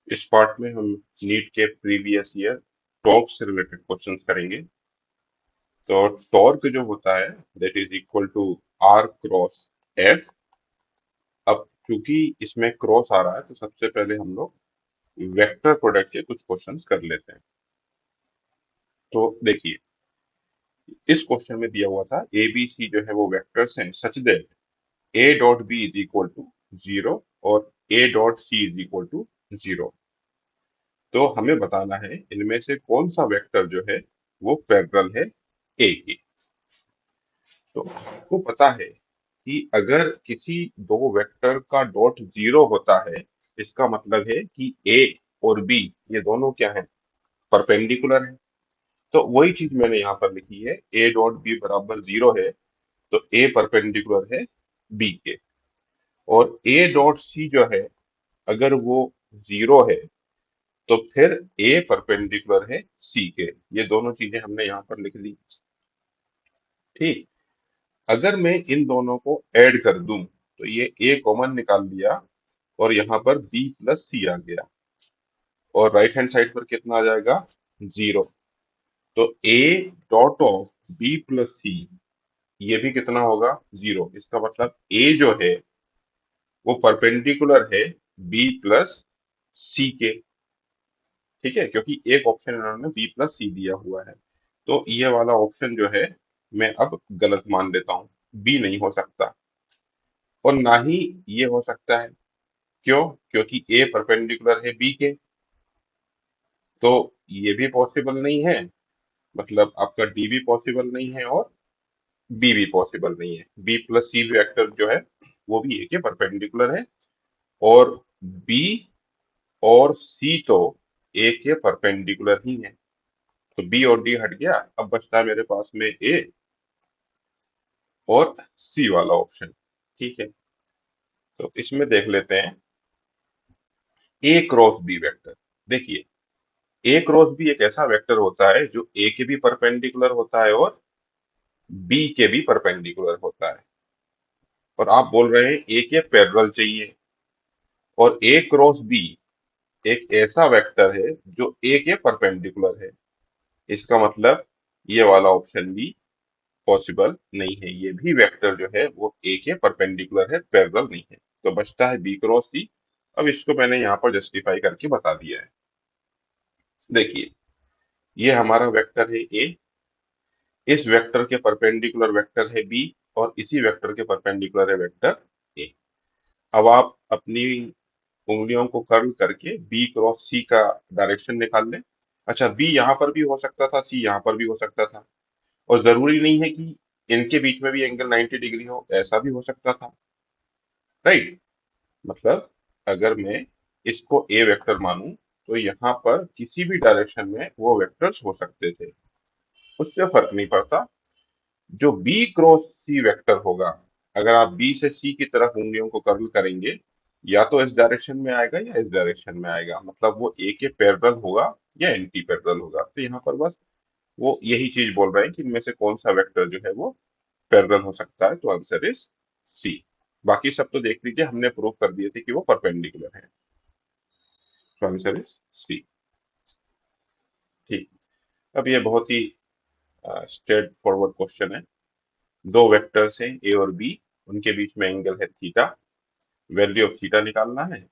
इस पार्ट में हम नीट के प्रीवियस ईयर टॉर्क से रिलेटेड क्वेश्चंस करेंगे। तो टॉर्क जो होता है that is equal to R cross F. अब क्योंकि इसमें क्रॉस आ रहा है तो सबसे पहले हम लोग वेक्टर प्रोडक्ट के कुछ क्वेश्चंस कर लेते हैं। तो देखिए, इस क्वेश्चन में दिया हुआ था ए बी सी जो है वो वेक्टर्स हैं such that A dot B is equal to zero और A dot C is equal to zero. तो हमें बताना है इनमें से कौन सा वेक्टर जो है वो पैरेलल है ए के। तो आपको पता है कि अगर किसी दो वेक्टर का डॉट जीरो होता है, इसका मतलब है कि ए और बी ये दोनों क्या है, परपेंडिकुलर है। तो वही चीज मैंने यहाँ पर लिखी है, ए डॉट बी बराबर जीरो है तो ए परपेंडिकुलर है बी के। और ए डॉट सी जो है, अगर वो जीरो है तो फिर ए परपेंडिकुलर है सी के। ये दोनों चीजें हमने यहाँ पर लिख ली। ठीक। अगर मैं इन दोनों को ऐड कर दूं तो ये ए कॉमन निकाल लिया और यहाँ पर बी प्लस सी आ गया और राइट हैंड साइड पर कितना आ जाएगा, जीरो। तो A dot of B plus C ये भी कितना होगा, जीरो। इसका मतलब ए जो है वो परपेंडिकुलर है बी प्लस सी के। ठीक है, क्योंकि एक ऑप्शन इन्होंने बी प्लस सी दिया हुआ है। तो ये वाला ऑप्शन जो है मैं अब गलत मान लेता हूँ, बी नहीं हो सकता। और ना ही ये हो सकता है, क्यों, क्योंकि ए परपेंडिकुलर है बी के। तो ये भी पॉसिबल नहीं है, मतलब आपका डी भी पॉसिबल नहीं है और बी भी पॉसिबल नहीं है। बी प्लस सी वेक्टर जो है वो भी ए के परपेंडिकुलर है और बी और सी तो ए के परपेंडिकुलर ही है। तो बी और डी हट गया, अब बचता है मेरे पास में ए और सी वाला ऑप्शन। ठीक है, तो इसमें देख लेते हैं ए क्रॉस बी वेक्टर। देखिए, ए क्रॉस बी एक ऐसा वेक्टर होता है जो ए के भी परपेंडिकुलर होता है और बी के भी परपेंडिकुलर होता है। और आप बोल रहे हैं ए के पैरेलल चाहिए, और ए क्रॉस बी एक ऐसा वेक्टर है जो ए के परपेंडिकुलर है। इसका मतलब ये वाला ऑप्शन भी पॉसिबल नहीं है, ये भी वेक्टर जो है वो ए के परपेंडिकुलर है, पैरेलल नहीं है। तो बचता है बी क्रॉस सी। अब इसको मैंने यहाँ पर जस्टिफाई करके बता दिया है। देखिए, ये हमारा वेक्टर है ए, इस वेक्टर के परपेंडिकुलर वेक्टर है बी और इसी वेक्टर के परपेंडिकुलर है वेक्टर ए। अब आप अपनी उंगलियों को कर्ल करके बी क्रॉस सी का डायरेक्शन निकाल लें। अच्छा, बी यहाँ पर भी हो सकता था, सी यहाँ पर भी हो सकता था, और जरूरी नहीं है कि इनके बीच में भी एंगल 90 डिग्री हो, ऐसा भी हो सकता था। राइट। मतलब अगर मैं इसको ए वेक्टर मानूं तो यहाँ पर किसी भी डायरेक्शन में वो वेक्टर्स हो सकते थे, उससे फर्क नहीं पड़ता। जो बी क्रॉस सी वेक्टर होगा, अगर आप बी से सी की तरफ उंगलियों को कर्ल करेंगे, या तो इस डायरेक्शन में आएगा या इस डायरेक्शन में आएगा, मतलब वो ए के पैरेलल होगा या एंटी पैरेलल होगा। तो यहाँ पर बस वो यही चीज बोल रहे हैं कि इनमें से कौन सा वेक्टर जो है वो पैरेलल हो सकता है। तो आंसर इज सी। बाकी सब तो देख लीजिए, हमने प्रूव कर दिए थे कि वो परपेंडिकुलर है। तो आंसर इज सी। ठीक। अब ये बहुत ही स्ट्रेट फॉरवर्ड क्वेश्चन है। दो वेक्टर्स हैं ए और बी, उनके बीच में एंगल है थीटा। वैल्यू ऑफ थीटा निकालना है।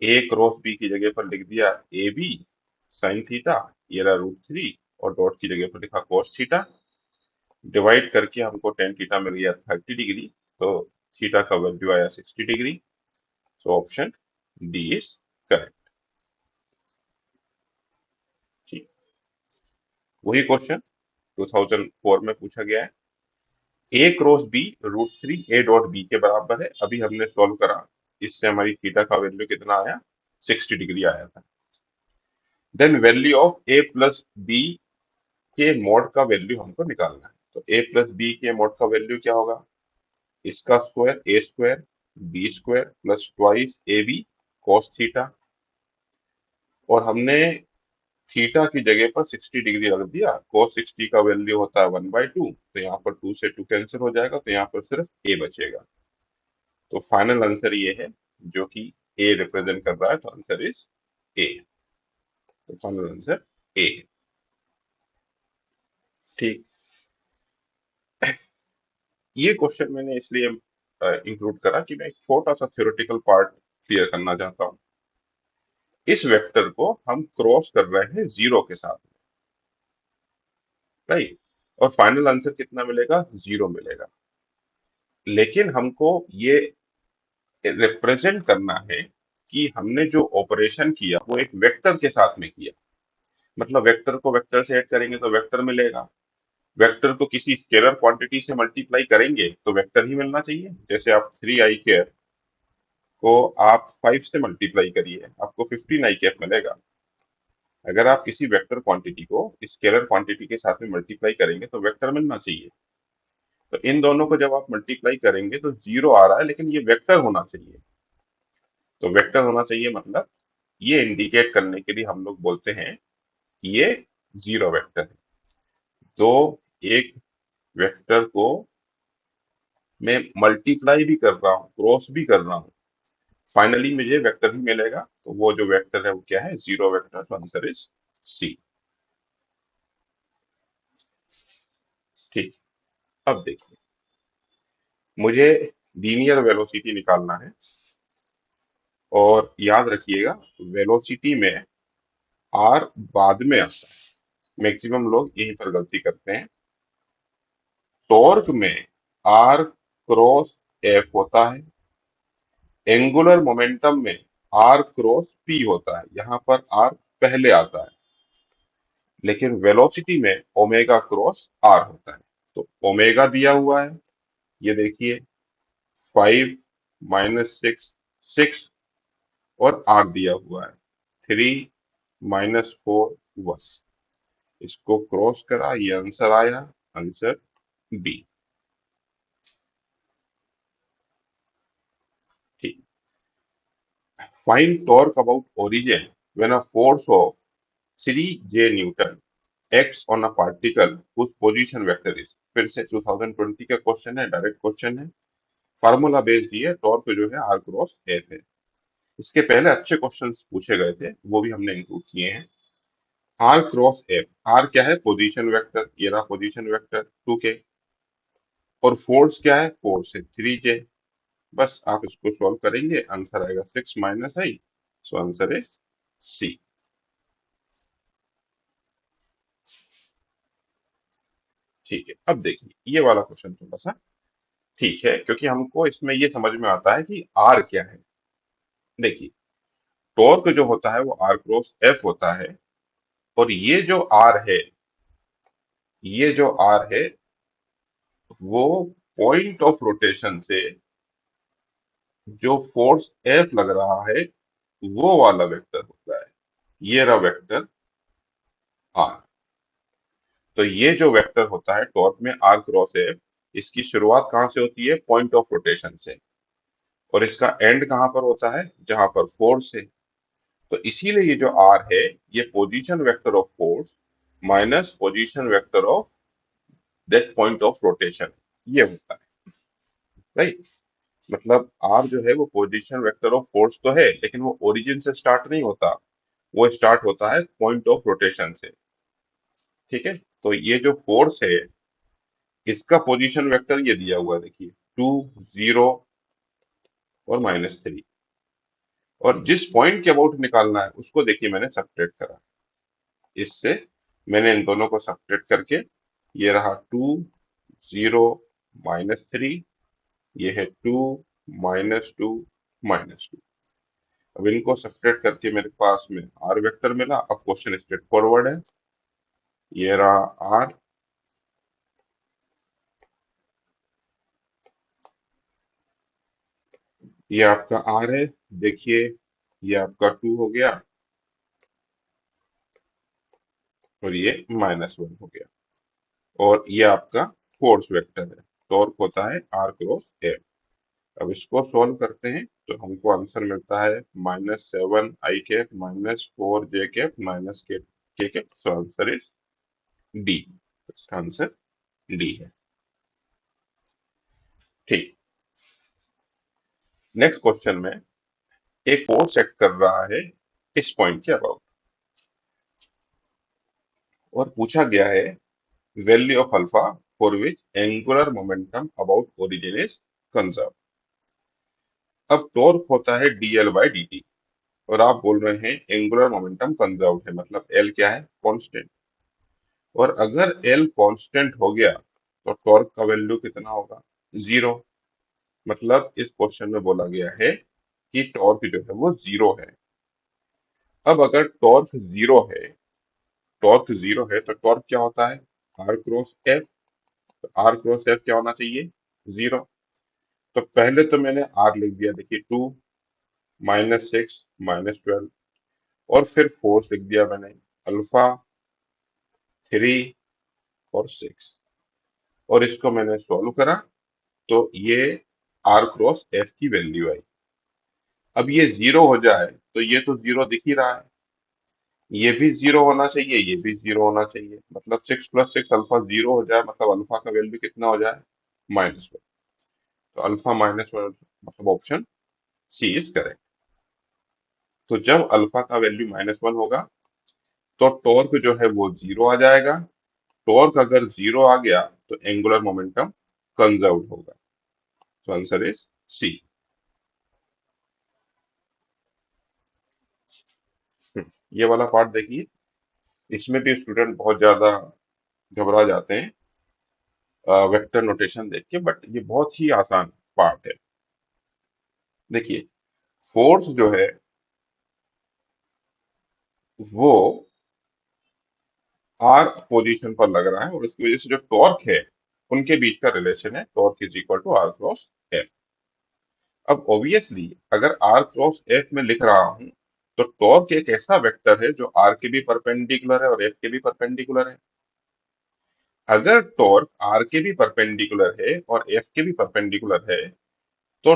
ए क्रॉस बी की जगह पर लिख दिया ए बी साइन थीटा, ये रहा √3, और डॉट की जगह पर लिखा कॉस थीटा। डिवाइड करके हमको टेन थीटा मिल गया 30 डिग्री, तो थीटा का वैल्यू आया 60 डिग्री। तो ऑप्शन डी इज करेक्ट। ठीक। वही क्वेश्चन 2004 में पूछा गया है। A cross B √3 A dot B के बराबर है, अभी हमने सॉल्व करा, इससे हमारी थीटा का वैल्यू कितना आया, 60 डिग्री आया था। Then value of A plus B के मॉड का वैल्यू हमको निकालना है। तो ए प्लस बी के मॉड का वैल्यू क्या होगा, इसका square A square B square plus twice A B cos theta. और हमने थीटा की जगह पर 60 डिग्री रख दिया, cos 60 का वैल्यू होता है 1/2, तो यहाँ पर 2 से 2 कैंसिल हो जाएगा, तो यहाँ पर सिर्फ ए बचेगा। तो फाइनल आंसर ये है जो कि ए रिप्रेजेंट कर रहा है, तो आंसर इज ए। तो फाइनल आंसर ए। ठीक। ये क्वेश्चन मैंने इसलिए इंक्लूड करा कि मैं एक छोटा सा थ्योरेटिकल पार्ट क्लियर करना चाहता हूँ। इस वेक्टर को हम क्रॉस कर रहे हैं जीरो के साथ, राइट? और फाइनल आंसर कितना मिलेगा? जीरो मिलेगा। लेकिन हमको ये रिप्रेजेंट करना है कि हमने जो ऑपरेशन किया वो एक वेक्टर के साथ में किया। मतलब वेक्टर को वेक्टर से ऐड करेंगे तो वेक्टर मिलेगा। वेक्टर को किसी स्केलर क्वांटिटी से मल्टीप्लाई करेंगे तो वेक्टर ही मिलना चाहिए। जैसे आप 3 i कैप को आप 5 से मल्टीप्लाई करिए, आपको 15 i कैप मिलेगा। अगर आप किसी वेक्टर क्वांटिटी को स्केलर क्वांटिटी के साथ में मल्टीप्लाई करेंगे तो वेक्टर मिलना चाहिए। तो इन दोनों को जब आप मल्टीप्लाई करेंगे तो जीरो आ रहा है, लेकिन ये वेक्टर होना चाहिए। तो वेक्टर होना चाहिए मतलब ये इंडिकेट करने के लिए हम लोग बोलते हैं कि ये जीरो वेक्टर है। तो एक वेक्टर को मैं मल्टीप्लाई भी कर रहा हूँ, क्रॉस भी कर रहा हूँ, फाइनली मुझे वेक्टर ही मिलेगा। तो वो जो वेक्टर है वो क्या है? Zero vector. तो आंसर इज सी। ठीक। अब देखिए, मुझे लीनियर वेलोसिटी निकालना है। और याद रखिएगा, वेलोसिटी में आर बाद में आता है। मैक्सिमम लोग यहीं पर गलती करते हैं। टॉर्क में आर क्रॉस एफ होता है। एंगुलर मोमेंटम में आर क्रॉस पी होता है। यहां पर आर पहले आता है। लेकिन वेलोसिटी में ओमेगा क्रॉस आर होता है। तो ओमेगा दिया हुआ है, ये देखिए, 5 - 6, 6, और आर दिया हुआ है 3 - 4 1। इसको क्रॉस करा, ये आंसर आया, आंसर बी। ठीक। Find torque about origin when a force of 3 J Newton x on a particle whose position vector is. फिर से 2020 का क्वेश्चन है, डायरेक्ट क्वेश्चन है। फार्मूला बेस्ड ही है। टॉर्क जो है आर क्रॉस एफ है। इसके पहले अच्छे क्वेश्चंस पूछे गए थे, वो भी हमने इंक्लूड किए हैं। आर क्रॉस एफ, आर क्या है? Position vector. ये रहा पोजीशन वेक्टर 2K। और फोर्स क्या है? फोर्स है 3J। बस आप इसको सॉल्व करेंगे, आंसर आएगा 6 - I। So answer is C. ठीक है। अब देखिए, ये वाला क्वेश्चन थोड़ा सा ठीक है, क्योंकि हमको इसमें ये समझ में आता है कि आर क्या है। देखिए, टॉर्क जो होता है वो आर क्रॉस एफ होता है। और ये जो आर है, ये जो आर है, वो पॉइंट ऑफ रोटेशन से जो फोर्स एफ लग रहा है वो वाला वेक्टर होता है। ये रहा वेक्टर आर। तो ये जो वेक्टर होता है टॉर्क में आर क्रॉस एफ, इसकी शुरुआत कहाँ से होती है? पॉइंट ऑफ रोटेशन से। और इसका एंड कहाँ पर होता है? जहां पर फोर्स है। तो इसीलिए ये जो आर है, ये position vector of force minus position vector of that point of rotation, ये होता है, राइट? मतलब आर जो है वो पोजीशन वेक्टर ऑफ फोर्स तो है, लेकिन वो ओरिजिन से स्टार्ट नहीं होता। वो स्टार्ट होता है पॉइंट ऑफ रोटेशन से। ठीक है। तो ये जो फोर्स है, इसका पोजीशन वेक्टर ये दिया हुआ है, देखिए, 2 0 और -3। और जिस पॉइंट के अबाउट निकालना है उसको देखिए मैंने सब्ट्रैक्ट करा इससे। मैंने इन दोनों को सब्ट्रैक्ट करके, ये रहा 2 0 - 3, ये है 2 - 2 - 2। अब इनको सब्ट्रैक्ट करके मेरे पास में आर वेक्टर मिला। अब क्वेश्चन स्ट्रेट फॉरवर्ड है। ये रहा आर, ये आपका आर है। देखिए, ये आपका 2 हो गया और ये -1 हो गया। और ये आपका फोर्स वेक्टर है। टॉर्क होता है आर क्रॉस एफ। अब इसको सॉल्व करते हैं तो हमको आंसर मिलता है -7 i cap -4 j cap -k cap. So answer is D. इसका आंसर डी है। ठीक। नेक्स्ट क्वेश्चन में एक फोर्स एक्ट कर रहा है इस पॉइंट के अबाउट। और पूछा गया है value of alpha for which angular momentum about origin is conserve. अब टॉर्क होता है dl बाई dt, और आप बोल रहे हैं एंगुलर मोमेंटम कंजर्व है, मतलब L क्या है, कांस्टेंट। और अगर L कांस्टेंट हो गया तो टॉर्क का वैल्यू कितना होगा, जीरो। मतलब इस क्वेश्चन में बोला गया है कि टॉर्क जो है वो जीरो है। अब अगर टॉर्क जीरो है तो टॉर्क क्या होता है, R cross F. R cross F क्या होना चाहिए, जीरो। तो पहले तो मैंने आर लिख दिया, देखिए 2 -6 -12, और फिर फोर्स लिख दिया मैंने, अल्फा 3 और 6, और इसको मैंने सॉल्व करा तो ये आर क्रॉस एफ की वैल्यू आई। अब ये जीरो हो जाए तो ये तो जीरो दिख ही रहा है, ये भी जीरो होना चाहिए, ये भी जीरो होना चाहिए, मतलब 6 + 6 अल्फा जीरो हो जाए, मतलब अल्फा का वैल्यू कितना हो जाए, -1। तो अल्फा -1, मतलब ऑप्शन सी इज करेक्ट। तो जब अल्फा का वैल्यू -1 होगा तो टॉर्क जो है वो जीरो आ जाएगा। टॉर्क अगर जीरो आ गया तो एंगुलर मोमेंटम कंजर्व होगा। तो आंसर इज सी। ये वाला पार्ट देखिए, इसमें भी स्टूडेंट बहुत ज्यादा घबरा जाते हैं वेक्टर नोटेशन देख के, बट ये बहुत ही आसान पार्ट है। देखिए, फोर्स जो है वो आर पोजीशन पर लग रहा है, और उसकी वजह से जो टॉर्क है उनके बीच का रिलेशन है torque is equal to R cross F. अब ऑब्वियसली अगर आर क्रॉस एफ में लिख रहा हूं तो टॉर्क एक ऐसा वेक्टर है जो आर के भी परपेंडिकुलर है और एफ के भी परपेंडिकुलर है। अगर टॉर्क आर के भी परपेंडिकुलर है और एफ के भी परपेंडिकुलर है तो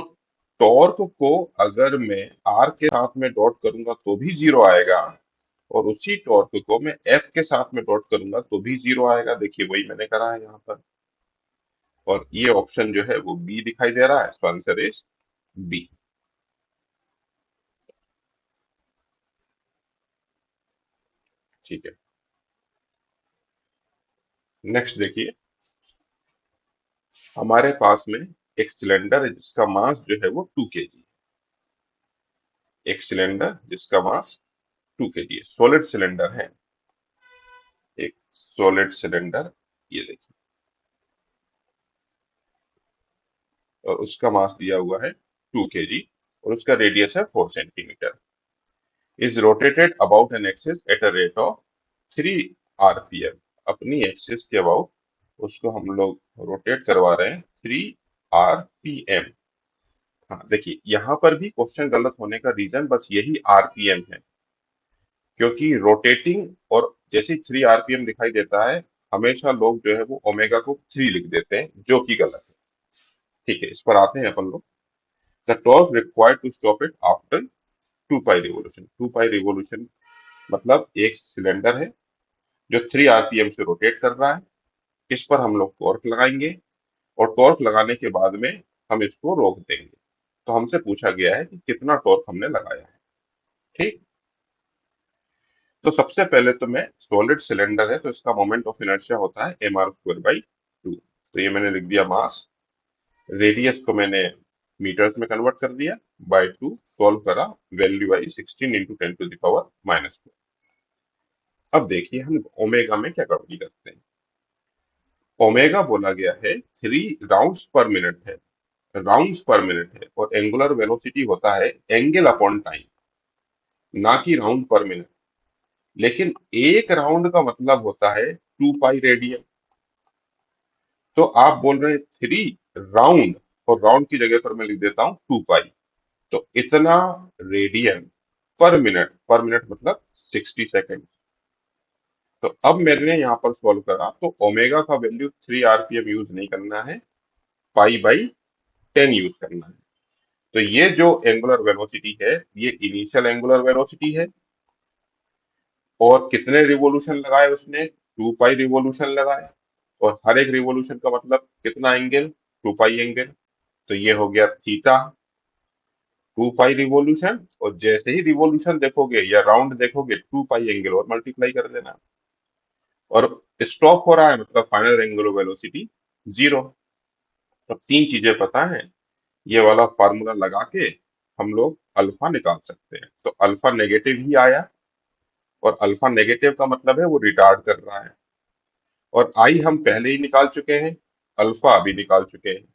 टॉर्क को अगर मैं आर के साथ में डॉट करूंगा तो भी जीरो आएगा, और उसी टॉर्क को मैं एफ के साथ में डॉट करूंगा तो भी जीरो आएगा। देखिए वही मैंने करा है यहाँ पर, और ये ऑप्शन जो है वो बी दिखाई दे रहा है। तो आंसर इज बी। ठीक है, नेक्स्ट देखिए, हमारे पास में एक सिलेंडर है जिसका मास जो है वो 2 kg। एक सिलेंडर जिसका मास 2 kg है, सॉलिड सिलेंडर है, एक सॉलिड सिलेंडर, ये देखिए, और उसका मास दिया हुआ है 2 kg, और उसका रेडियस है 4 centimetre, is rotated about an axis at a rate of 3 rpm। अपनी एक्सिस के अबाउट उसको हम लोग रोटेट करवा रहे हैं 3 rpm। हाँ देखिए, यहाँ पर भी क्वेश्चन गलत होने का रीजन बस यही आरपीएम है, क्योंकि रोटेटिंग और जैसे 3 rpm दिखाई देता है, हमेशा लोग जो है वो ओमेगा को 3 लिख देते हैं, जो कि गलत है। ठीक है, इस पर आते हैं अपन लोग। The torque required to stop it after 2 pi revolution. 2 pi revolution मतलब एक सिलेंडर है जो 3 rpm से रोटेट कर रहा है, इस पर हम लोग टॉर्क लगाएंगे, और टॉर्क लगाने के बाद में हम इसको रोक देंगे। तो हमसे पूछा गया है कि कितना टॉर्क हमने लगाया है। ठीक, तो सबसे पहले तो मैं, सॉलिड सिलेंडर है तो इसका मोमेंट ऑफ इनर्शिया होता है mr² बाई 2। तो ये मैंने लिख दिया मास, रेडियस को मैंने मीटर्स में कन्वर्ट कर दिया, बाय 2 सॉल्व करा, वैल्यू आई 16 × 10⁻⁴। अब देखिए हम ओमेगा में क्या गड़बड़ी करते हैं। ओमेगा बोला गया है 3 राउंड्स पर मिनट है, राउंड्स पर मिनट है, और एंगुलर वेलोसिटी होता है एंगल अपॉन टाइम, ना कि राउंड पर मिनट। लेकिन एक राउंड का मतलब होता है 2 पाई रेडियन। तो आप बोल रहे हैं 3 राउंड, और राउंड की जगह पर मैं लिख देता हूं 2 पाई। तो इतना रेडियन पर मिनट मतलब 60 सेकेंड। तो अब मैंने यहाँ पर सॉल्व करा तो ओमेगा का वैल्यू 3 rpm यूज नहीं करना है, पाई/10 यूज करना है। तो ये जो एंगुलर वेलोसिटी है ये इनिशियल एंगुलर वेलोसिटी है, और कितने रिवोल्यूशन लगाए उसने, 2 पाई रिवोल्यूशन लगाए, और हर एक रिवोल्यूशन का मतलब कितना एंगल, 2 पाई एंगल। तो ये हो गया थीटा 2 पाई रिवॉल्यूशन, और जैसे ही रिवॉल्यूशन देखोगे या राउंड देखोगे 2 पाई एंगल और मल्टीप्लाई कर देना, और स्टॉप हो रहा है मतलब फाइनल एंगुलर वेलोसिटी 0। अब तीन चीजें पता है, ये वाला फार्मूला लगा के हम लोग अल्फा निकाल सकते हैं। तो अल्फा नेगेटिव ही आया, और अल्फा नेगेटिव का मतलब है वो रिटार्ड कर रहा है, और आई हम पहले ही निकाल चुके हैं, अल्फा अभी निकाल चुके हैं।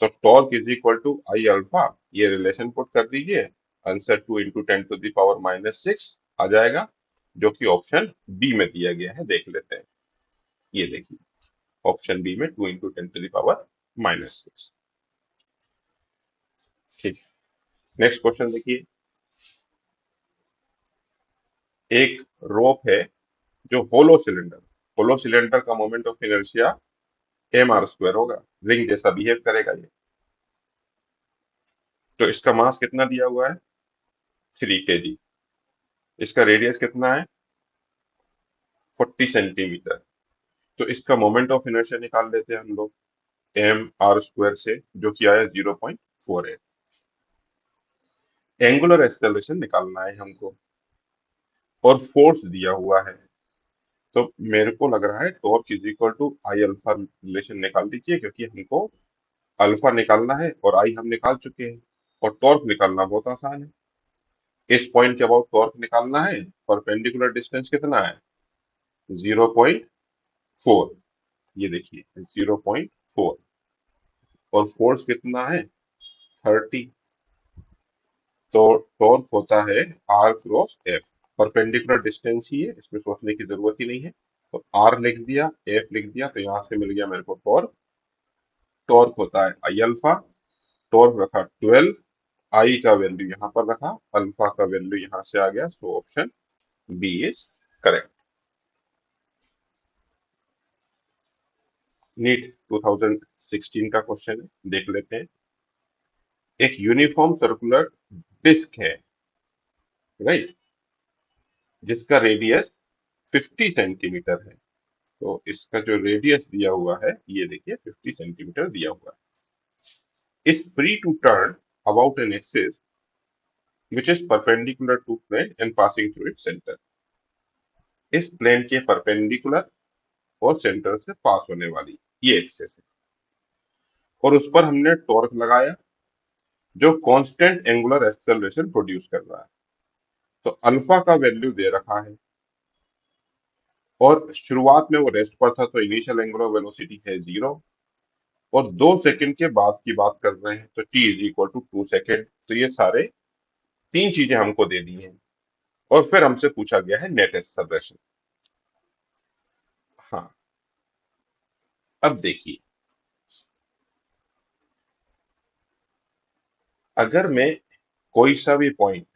तो torque is equal to I alpha, ये रिलेशन पुट कर दीजिए, आंसर 2 × 10⁻⁶ आ जाएगा, जो कि ऑप्शन बी में दिया गया है। देख लेते हैं, ये देखिए ऑप्शन बी में 2 × 10⁻⁶। ठीक, नेक्स्ट क्वेश्चन देखिए। एक रोप है जो होलो सिलेंडर का मोमेंट ऑफ इनर्शिया mr² होगा, रिंग जैसा बिहेव करेगा ये। तो इसका मास कितना दिया हुआ है, 3 kg। इसका रेडियस कितना है, 40 सेंटीमीटर। तो इसका मोमेंट ऑफ इनर्शिया निकाल लेते हैं हम लोग mr² से, जो कि आया 0.48। एंगुलर एक्सेलरेशन निकालना है हमको, और फोर्स दिया हुआ है। तो मेरे को लग रहा है torque is equal to I alpha, relation निकाल दीजिए, क्योंकि हमको अल्फा निकालना है और आई हम निकाल चुके हैं, और टॉर्क निकालना बहुत आसान है। इस पॉइंट के अबाउट टॉर्क निकालना है, परपेंडिकुलर डिस्टेंस कितना है, 0.4। ये देखिए 0.4, और फोर्स कितना है, 30। तो टॉर्क होता है r×f। परपेंडिकुलर डिस्टेंस ही है, इसमें सोचने की जरूरत ही नहीं है। तो r लिख दिया, f लिख दिया, तो यहां से मिल गया मेरे को टॉर्क। टॉर्क होता है आई अल्फा, टॉर्क रखा 12, आई का वैल्यू यहाँ पर रखा, अल्फा का वैल्यू यहाँ से आ गया। So option B is correct. NEET 2016 का क्वेश्चन है, देख लेते हैं। एक यूनिफॉर्म सर्कुलर डिस्क है, राइट, जिसका रेडियस 50 सेंटीमीटर है। तो इसका जो रेडियस दिया हुआ है, ये देखिए 50 सेंटीमीटर दिया हुआ है। Is free to turn about an axis which is perpendicular to plane and passing through its centre. इस प्लेन के परपेंडिकुलर और सेंटर से पास होने वाली ये एक्सिस है, और उस पर हमने टॉर्क लगाया जो कांस्टेंट एंगुलर एक्सेलरेशन प्रोड्यूस कर रहा है। तो अल्फा का वैल्यू दे रखा है, और शुरुआत में वो रेस्ट पर था, तो इनिशियल एंगुलर वेलोसिटी है 0, और 2 सेकंड के बाद की बात कर रहे हैं, तो t is equal to 2 second. तो ये सारे तीन चीजें हमको दे दी हैं, और फिर हमसे पूछा गया है नेट एक्सेलरेशन। हाँ, अब देखिए, अगर मैं कोई सा भी पॉइंट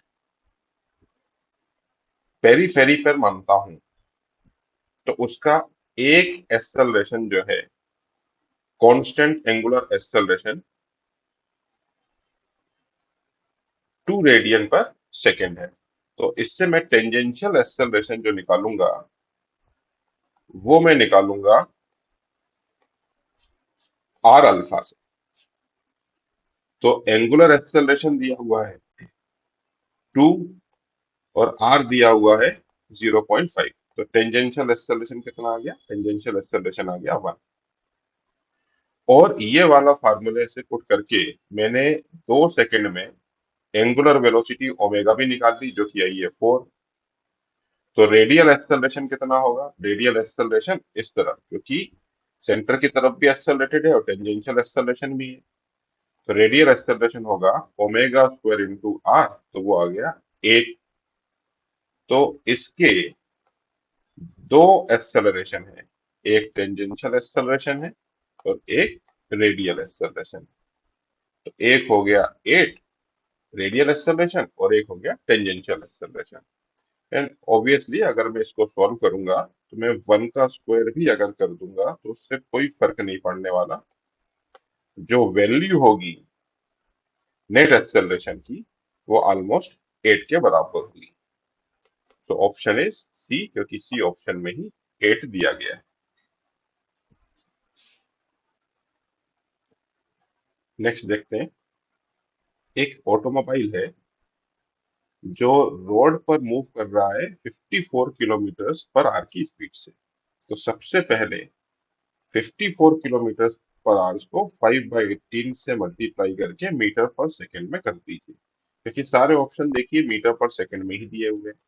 पेरीफेरी पर मानता हूं, तो उसका एक एक्सेलरेशन जो है, कांस्टेंट एंगुलर एक्सेलरेशन 2 रेडियन पर सेकेंड है। तो इससे मैं टेंजेंशियल एक्सेलरेशन जो निकालूंगा, वो मैं निकालूंगा आर अल्फा से। तो एंगुलर एक्सेलरेशन दिया हुआ है 2, और आर दिया हुआ है 0.5। तो टेंजेंशियल एक्सेलरेशन कितना आ गया, टेंजेंशियल एक्सेलरेशन आ गया 1। और ये वाला फार्मूले से पुट करके मैंने 2 सेकंड में एंगुलर वेलोसिटी ओमेगा भी निकाल ली, जो कि आई है 4। तो रेडियल एक्सेलरेशन कितना होगा, रेडियल एक्सेलरेशन इस तरफ, क्योंकि सेंटर की तरफ भी एक्सेलरेटेड है और टेंजेंशियल एक्सेलरेशन भी है। तो रेडियल एक्सेलरेशन होगा ω² × r, तो वो आ गया 8। तो इसके दो एक्सेलरेशन है, एक टेंजेंशियल एक्सेलरेशन है और एक रेडियल एक्सेलरेशन। तो एक हो गया 8 रेडियल एक्सेलरेशन, और एक हो गया टेंजेंशियल एक्सेलरेशन। एंड ऑब्वियसली अगर मैं इसको सॉल्व करूंगा, तो मैं 1 का स्क्वायर भी अगर कर दूंगा, तो उससे कोई फर्क नहीं पड़ने वाला। जो वैल्यू होगी नेट एक्सेलरेशन की, वो ऑलमोस्ट 8 के बराबर होगी। तो ऑप्शन इज सी, क्योंकि सी ऑप्शन में ही 8 दिया गया है। नेक्स्ट देखते हैं। एक ऑटोमोबाइल है जो रोड पर मूव कर रहा है 54 किलोमीटर पर आवर की स्पीड से। तो सबसे पहले 54 किलोमीटर पर आवर को 5/18 से मल्टीप्लाई करके मीटर पर सेकंड में कर दीजिए, क्योंकि सारे ऑप्शन देखिए मीटर पर सेकंड में ही दिए हुए हैं,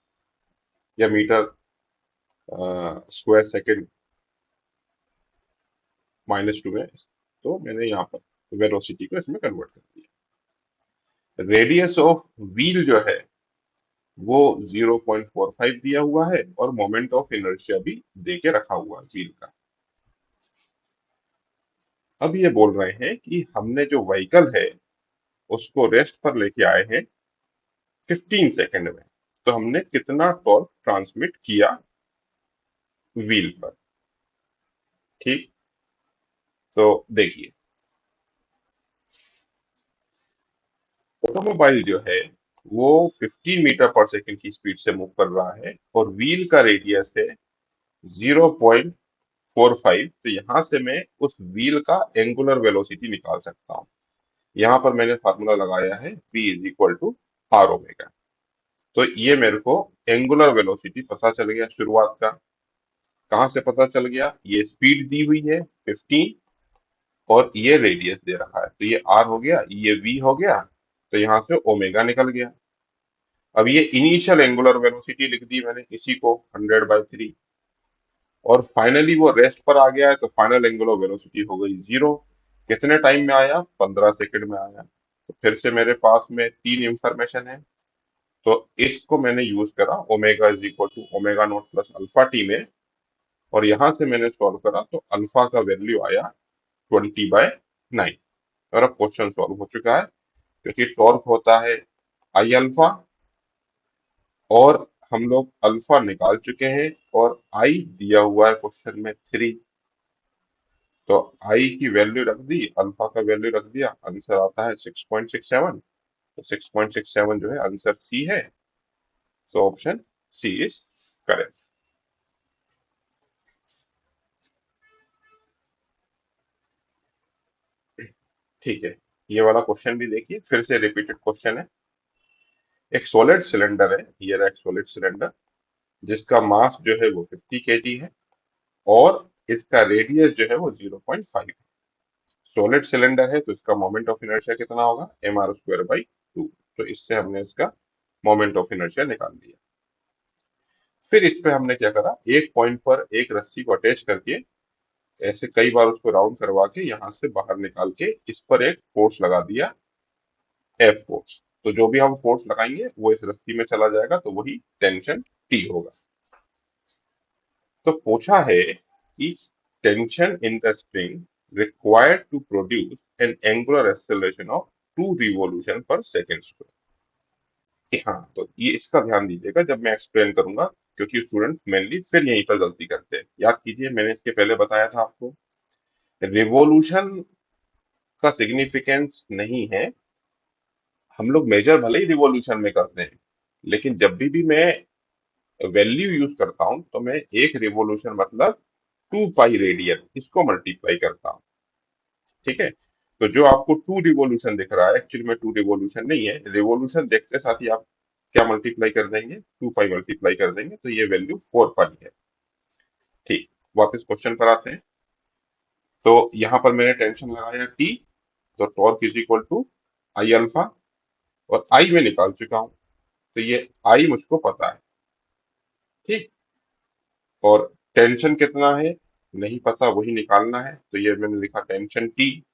या मीटर स्क्वायर सेकंड -2 में। तो मैंने यहाँ पर वेलोसिटी को इसमें कन्वर्ट कर दिया। रेडियस ऑफ व्हील जो है वो 0.45 दिया हुआ है, और मोमेंट ऑफ इनर्शिया भी दे के रखा हुआ है व्हील का। अब ये बोल रहे हैं कि हमने जो व्हीकल है उसको रेस्ट पर लेके आए हैं 15 सेकंड में, तो हमने कितना टॉर्क ट्रांसमिट किया व्हील पर। ठीक, तो देखिए, ऑटोमोबाइल जो है वो 15 मीटर पर सेकंड की स्पीड से मूव कर रहा है, और व्हील का रेडियस है 0.45। तो यहां से मैं उस व्हील का एंगुलर वेलोसिटी निकाल सकता हूँ। यहाँ पर मैंने फार्मूला लगाया है V = R ओमेगा। तो ये मेरे को एंगुलर वेलोसिटी पता चल गया शुरुआत का। कहाँ से पता चल गया? ये स्पीड दी हुई है 15, और ये रेडियस दे रखा है, तो ये R हो गया, ये V हो गया। तो यहाँ से ओमेगा निकल गया। अब ये इनिशियल एंगुलर वेलोसिटी लिख दी मैंने, इसी को 100/3। और फाइनली वो रेस्ट पर आ गया है, तो फाइनल एंगुलर वेलोसिटी हो गई 0। कितने टाइम में आया? 15 सेकंड में आया। तो फिर से मेरे पास में तीन इंफॉर्मेशन है, तो इसको मैंने यूज करा Ω = Ω0 + α t में, और यहां से मैंने सॉल्व करा तो अल्फा का वैल्यू आया 20/9। और अब क्वेश्चन सॉल्व हो चुका है, क्योंकि टॉर्क होता है आई अल्फा, और हम लोग अल्फा निकाल चुके हैं, और आई दिया हुआ है क्वेश्चन में 3। तो आई की वैल्यू रख दी, अल्फा का वैल्यू रख दिया, आंसर आता है 6.67। तो 6.67 जो है आंसर सी है। So option C is correct. ठीक है, ये वाला क्वेश्चन भी देखिए, फिर से रिपीटेड क्वेश्चन है। एक सॉलिड सिलेंडर है, ये रहा एक सॉलिड सिलेंडर, जिसका मास जो है वो 50 kg है, और इसका रेडियस जो है वो 0.5 है। सॉलिड सिलेंडर है तो इसका मोमेंट ऑफ इनर्शिया कितना होगा? mr²/2। तो इससे हमने इसका मोमेंट ऑफ इनर्शिया निकाल लिया। फिर इस पे हमने क्या करा, एक पॉइंट पर एक रस्सी को अटैच करके ऐसे कई बार उसको राउंड करवा के यहां से बाहर निकाल के इस पर एक फोर्स लगा दिया, एफ फोर्स। तो जो भी हम फोर्स लगाएंगे वो इस रस्सी में चला जाएगा, तो वही टेंशन टी होगा। तो पूछा है कि tension in the spring required to produce an angular acceleration of 2 revolution per second. कि हाँ, तो ये इसका ध्यान दीजिएगा जब मैं एक्सप्लेन करूंगा, क्योंकि स्टूडेंट मेनली फिर यहीं पर गलती करते हैं। याद कीजिए, मैंने इसके पहले बताया था आपको, रिवॉल्यूशन का सिग्निफिकेंस नहीं है। हम लोग मेजर भले ही रिवॉल्यूशन में करते हैं, लेकिन जब भी मैं वैल्यू यूज करता हूं तो मैं एक रिवॉल्यूशन मतलब 2 पाई रेडियन इसको मल्टीप्लाई करता हूं। ठीक है, तो जो आपको 2 रिवॉल्यूशन दिख रहा है, एक्चुअली में 2 रिवॉल्यूशन नहीं है। रिवॉल्यूशन देखते साथ ही आप क्या मल्टीप्लाई कर देंगे? 2 पाई मल्टीप्लाई कर देंगे, तो ये वैल्यू 4 पाई है। ठीक, वापस क्वेश्चन पर आते हैं। तो यहाँ पर मैंने टेंशन लगाया टी, तो टॉर्क = आई अल्फा, और आई में निकाल चुका हूं, तो ये आई मुझको पता है। ठीक, और टेंशन कितना है नहीं पता, वही निकालना है, तो ये मैंने लिखा टेंशन टी।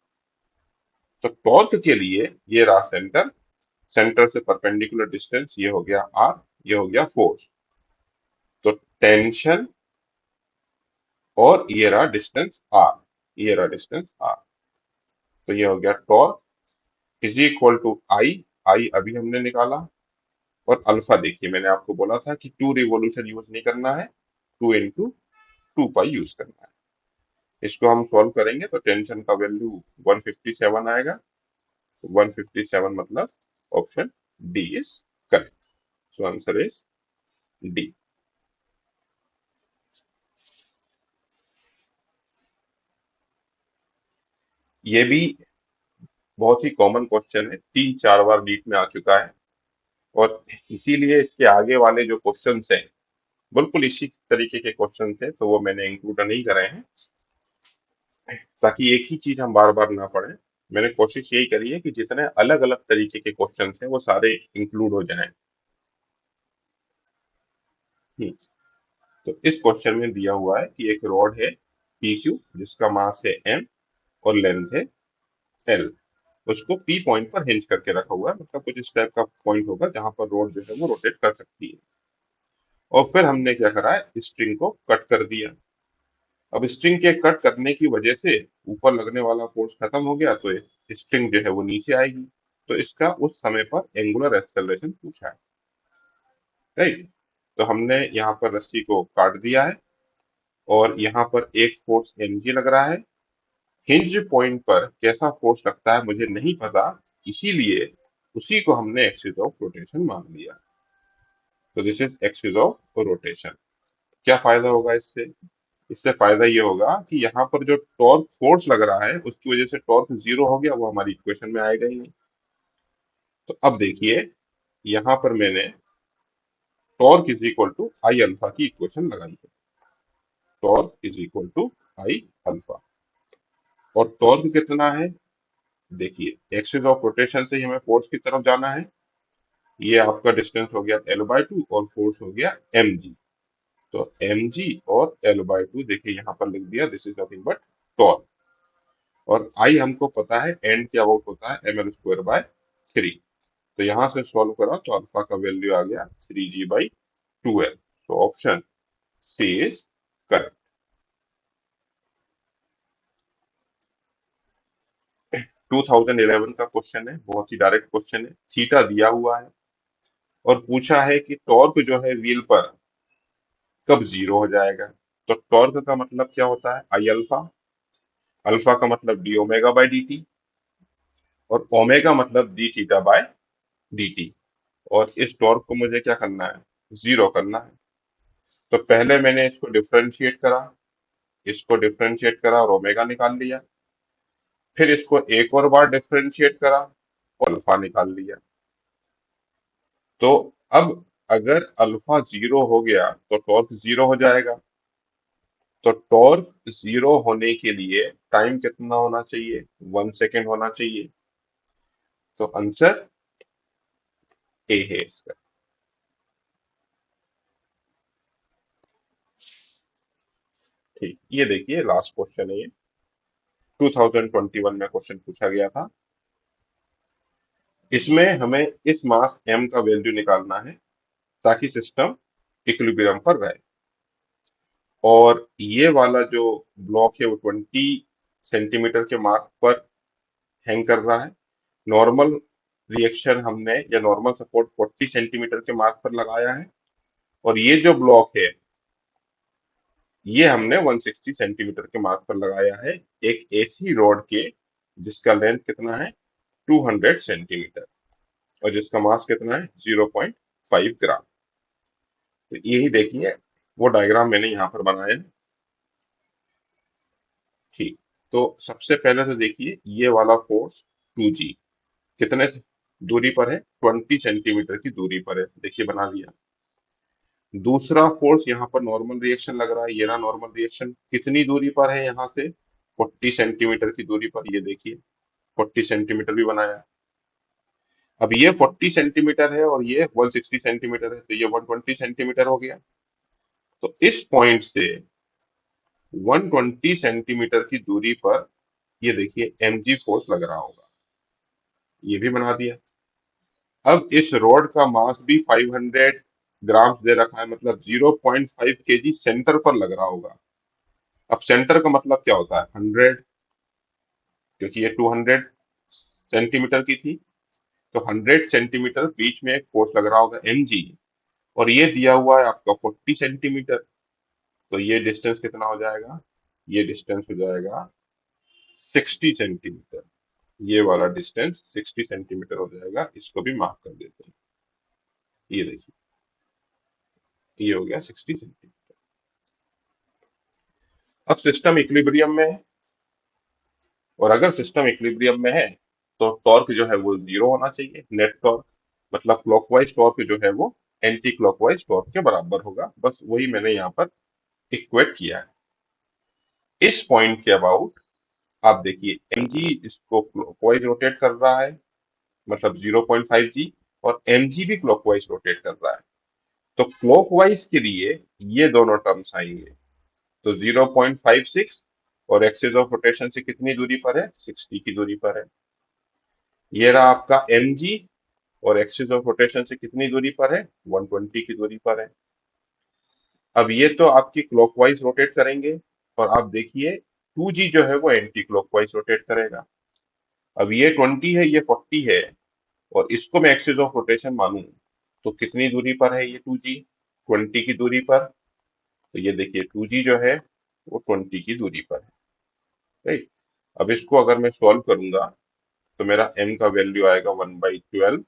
तो टॉर्क के लिए ये रहा सेंटर, सेंटर से परपेंडिकुलर डिस्टेंस ये हो गया आर, ये हो गया फोर्स। तो टेंशन, और ये रहा डिस्टेंस आर, ये रहा डिस्टेंस आर। तो ये हो गया टॉर्क = आई, आई अभी हमने निकाला। और अल्फा देखिए, मैंने आपको बोला था कि 2 रिवॉल्यूशन यूज नहीं करना है, 2 × 2 पाई यूज करना है। इसको हम सॉल्व करेंगे तो टेंशन का वैल्यू 157 आएगा। 157 मतलब option D is correct. So answer is D. ये भी बहुत ही कॉमन क्वेश्चन है, 3-4 बार नीट में आ चुका है। और इसीलिए इसके आगे वाले जो क्वेश्चंस हैं बिल्कुल इसी तरीके के क्वेश्चन थे, तो वो मैंने इंक्लूड नहीं करे हैं ताकि एक ही चीज हम बार बार ना पढ़ें। मैंने कोशिश यही करी है कि जितने अलग अलग तरीके के क्वेश्चन हैं वो सारे इंक्लूड हो जाएं। हम्म, तो इस क्वेश्चन में दिया हुआ है कि एक रॉड है पी क्यू जिसका मास है एम और लेंथ है एल। उसको पी पॉइंट पर हिंज करके रखा हुआ है, मतलब कुछ इस टाइप का पॉइंट होगा जहां पर रोड जो है वो रोटेट कर सकती है। और फिर हमने क्या करा है, स्ट्रिंग को कट कर दिया। अब स्ट्रिंग के कट करने की वजह से ऊपर लगने वाला फोर्स खत्म हो गया, तो स्ट्रिंग जो है वो नीचे आएगी। तो इसका उस समय पर एंगुलर एक्सेलरेशन पूछा है, राइट। तो हमने यहाँ पर रस्सी को काट दिया है और यहाँ पर एक फोर्स mg लग रहा है। हिंज पॉइंट पर कैसा फोर्स लगता है मुझे नहीं पता, इसीलिए उसी को हमने एक्सिस ऑफ रोटेशन मान लिया। तो this is axis of rotation. क्या फायदा होगा इससे? इससे फायदा ये होगा कि यहाँ पर जो टॉर्क फोर्स लग रहा है उसकी वजह से टॉर्क जीरो हो गया, वो हमारी इक्वेशन में आएगा ही नहीं। तो अब देखिए, यहाँ पर मैंने torque is equal to I alpha की इक्वेशन लगाई है। Torque is equal to I alpha. और टॉर्क कितना है? देखिए, एक्सिस ऑफ रोटेशन से ही हमें फोर्स की तरफ जाना है। ये आपका डिस्टेंस हो गया L/2 और फोर्स हो गया mg। तो mg और L/2 देखिए यहाँ पर लिख दिया, this is nothing but torque. और आई हमको पता है एंड के अबाउट होता है ml² बाय 3। तो यहां से सॉल्व करा तो अल्फा का वैल्यू आ गया 3g/2l। तो ऑप्शन सी इज करेक्ट। 2011 का क्वेश्चन है, बहुत ही डायरेक्ट क्वेश्चन है। थीटा दिया हुआ है और पूछा है कि टॉर्क जो है व्हील पर कब जीरो हो जाएगा। तो टॉर्क का मतलब क्या होता है? आई अल्फा। अल्फा का मतलब D omega by D T और ओमेगा मतलब D theta by D T. और इस टॉर्क को मुझे क्या करना है? जीरो करना है। तो पहले मैंने इसको डिफरेंशिएट करा, इसको डिफरेंशिएट करा और ओमेगा निकाल लिया। फिर इसको एक और बार डिफरेंशिएट करा और अल्फा निकाल लिया। तो अब अगर अल्फा जीरो हो गया तो टॉर्क जीरो हो जाएगा। तो टॉर्क जीरो होने के लिए टाइम कितना होना चाहिए? 1 सेकेंड होना चाहिए। तो आंसर ए है इसका। ठीक, ये देखिए लास्ट क्वेश्चन है ये। 2021 में क्वेश्चन पूछा गया था। इसमें हमें इस मास m का वैल्यू निकालना है ताकि सिस्टम इक्विलिब्रियम पर रहे। और ये वाला जो ब्लॉक है वो 20 सेंटीमीटर के मार्क पर हैंग कर रहा है। नॉर्मल रिएक्शन हमने या नॉर्मल सपोर्ट 40 सेंटीमीटर के मार्क पर लगाया है। और ये जो ब्लॉक है ये हमने 160 सेंटीमीटर के मार्क पर लगाया है, एक एसी रॉड के, जिसका लेंथ कितना है? 200 सेंटीमीटर और जिसका मास कितना है? 0.5 ग्राम। तो यही देखिए, वो डायग्राम मैंने यहाँ पर बनाया है। ठीक, तो सबसे पहले तो देखिए ये वाला फोर्स 2g कितने दूरी पर है? 20 सेंटीमीटर की दूरी पर है, देखिए बना लिया। दूसरा फोर्स यहाँ पर नॉर्मल रिएक्शन लग रहा है, ये ना नॉर्मल रिएक्शन कितनी दूरी पर है यहाँ से? 40 सेंटीमीटर की दूरी पर, ये देखिए 40 सेंटीमीटर भी बनाया। अब ये 40 सेंटीमीटर है और ये 160 सेंटीमीटर है, तो ये 120 सेंटीमीटर हो गया। तो इस पॉइंट से 120 सेंटीमीटर की दूरी पर ये देखिए mg फोर्स लग रहा होगा, ये भी बना दिया। अब इस रॉड का मास भी 500 ग्राम्स दे रखा है, मतलब 0.5 केजी सेंटर पर लग रहा होगा। अब सेंटर का मतलब क्या होता है? 100, क्योंकि ये 200 सेंटीमीटर की थी। तो 100 सेंटीमीटर बीच में एक फोर्स लग रहा होगा mg। और ये दिया हुआ है आपका 40 सेंटीमीटर। तो ये डिस्टेंस कितना हो जाएगा? ये डिस्टेंस हो जाएगा 60 सेंटीमीटर। ये वाला डिस्टेंस 60 सेंटीमीटर हो जाएगा, इसको भी मार्क कर देते हैं। ये देखिए, ये हो गया 60 सेंटीमीटर। अब सिस्टम इक्विलिब्रियम में है, और अगर सिस्टम इक्विलिब्रियम में है तो टॉर्क जो है वो जीरो होना चाहिए, नेट टॉर्क। मतलब क्लॉकवाइज टॉर्क जो है वो एंटी क्लॉकवाइज टॉर्क के बराबर होगा। बस वही मैंने यहाँ पर इक्वेट किया है। इस पॉइंट के अबाउट आप देखिए mg इसको क्लॉकवाइज रोटेट कर रहा है, मतलब 0.5g, और mg भी क्लॉकवाइज रोटेट कर रहा है। तो क्लॉकवाइज के लिए ये दोनों टर्म्स आएंगे। तो 0.56 और एक्सिस ऑफ रोटेशन से कितनी दूरी पर है, 60 की दूरी पर है। ये रहा आपका mg, और एक्सिस ऑफ रोटेशन से कितनी दूरी पर है, 120 की दूरी पर है। अब ये तो आपकी क्लॉकवाइज रोटेट करेंगे, और आप देखिए 2g जो है वो एंटी क्लॉकवाइज रोटेट करेगा। अब ये 20 है, ये 40 है, और इसको मैं एक्सिस ऑफ रोटेशन मानूं, तो कितनी दूरी पर है ये 2g, 20 की दूरी पर। तो ये देखिए 2g जो है वो 20 की दूरी पर है, राइट। अब इसको अगर मैं सॉल्व करूंगा, तो मेरा m का वैल्यू आएगा 1/12।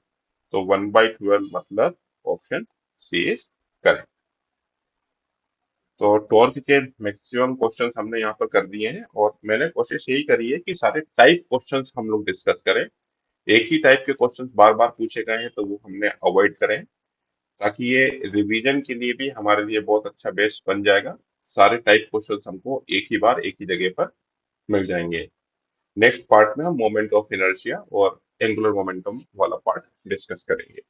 तो 1/12 मतलब ऑप्शन सी इज करेक्ट। तो टॉर्क के मैक्सिमम क्वेश्चंस हमने यहाँ पर कर दिए हैं, और मैंने कोशिश यही करी है कि सारे टाइप क्वेश्चंस हम लोग डिस्कस करें। एक ही टाइप के क्वेश्चंस बार बार पूछे गए हैं तो वो हमने अवॉइड करें, ताकि ये रिवीजन के लिए भी हमारे लिए बहुत अच्छा बेस बन जाएगा। सारे टाइप क्वेश्चंस हमको एक ही बार एक ही जगह पर मिल जाएंगे। नेक्स्ट पार्ट में हम मोमेंट ऑफ इनर्शिया और एंगुलर मोमेंटम वाला पार्ट डिस्कस करेंगे।